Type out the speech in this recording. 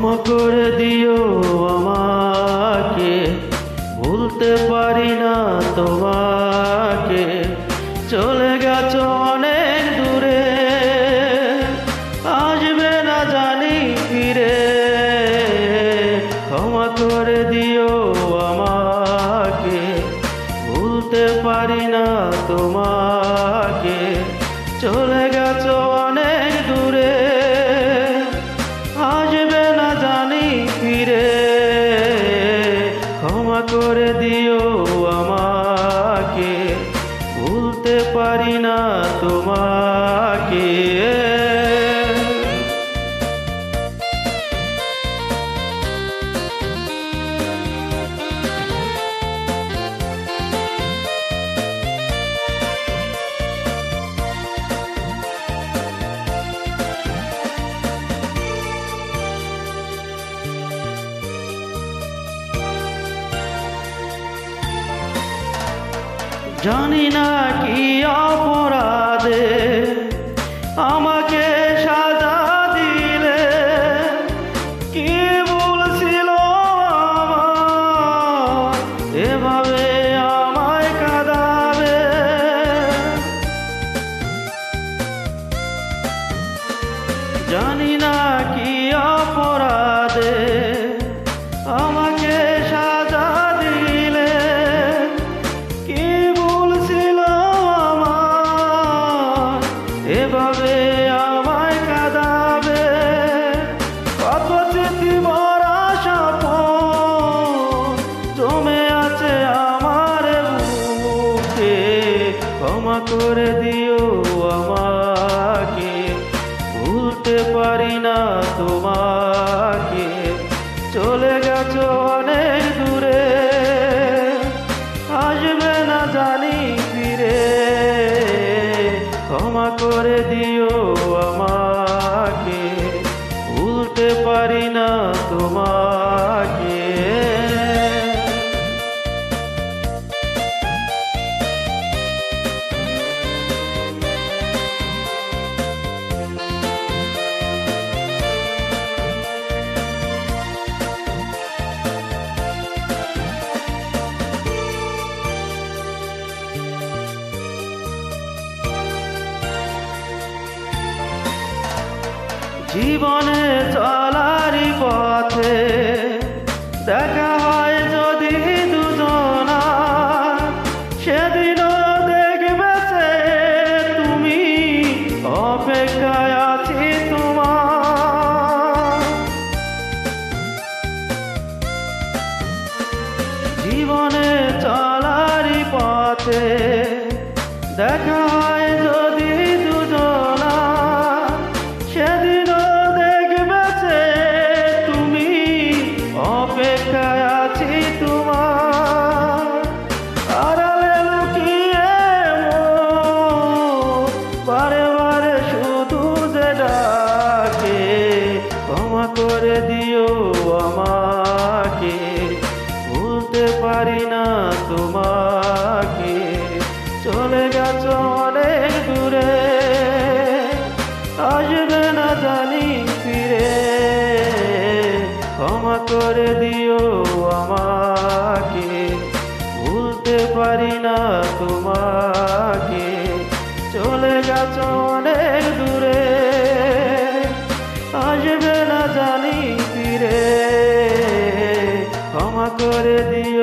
ক্ষমা করে দিও আমাকে, ভুলতে পারি না তোমাকে। চলে গেছো অনেক দূরে, আসবে না জানি ফিরে। ক্ষমা করে দিও আমাকে, ভুলতে পারি না তোমাকে। চলে গেছো অনেক দূরে, আসবে না জানি ফিরে। ক্ষমা করে দিও আমাকে, ভুলতে পারি না তোমাকে। জানি না কি অপরাধে আমাকে সাজা দিলে, কি ভুল ছিল আমার, এভাবে আমায় কাঁদাবে। জানি না কি অপরাধে আমাকে সাজা দিলে, কি ভুল ছিল আমার, এভাবে আমায় কাঁদাবে। কত স্মৃতি ভরা স্বপ্ন জমে আছে আমার বুকে। ক্ষমা করে দিও আমাকে, ভুলতে পারি না তোমাকে। চলে গেছো অনেক দূরে, আসবে না জানি ফিরে। ক্ষমা করে দিও আমাকে, ভুলতে পারি না তোমাকে। জীবনে চলারই পথে দেখা হয় যদি দুজনা, সেদিনও দেখবে সে তুমি, অপেক্ষায় আছি তোমার। জীবনে চলারই পথে দেখা হয় যদি দুজনা, সেদিনও দেখবে সে তুমি, অপেক্ষায় আছি তোমার। আড়ালে লুকিয়ে বারে বারে শুধু যে ডাকে। ক্ষমা করে দিও আমাকে, ভুলতে পারি না তোমাকে। চলে গেছো অনেক দূরে, আসবে না জানি ফিরে। ক্ষমা করে দিও আমাকে, ভুলতে পারি না তোমাকে। চলে গেছো অনেক দূরে, আসবে না জানি ফিরে। ক্ষমা করে দিও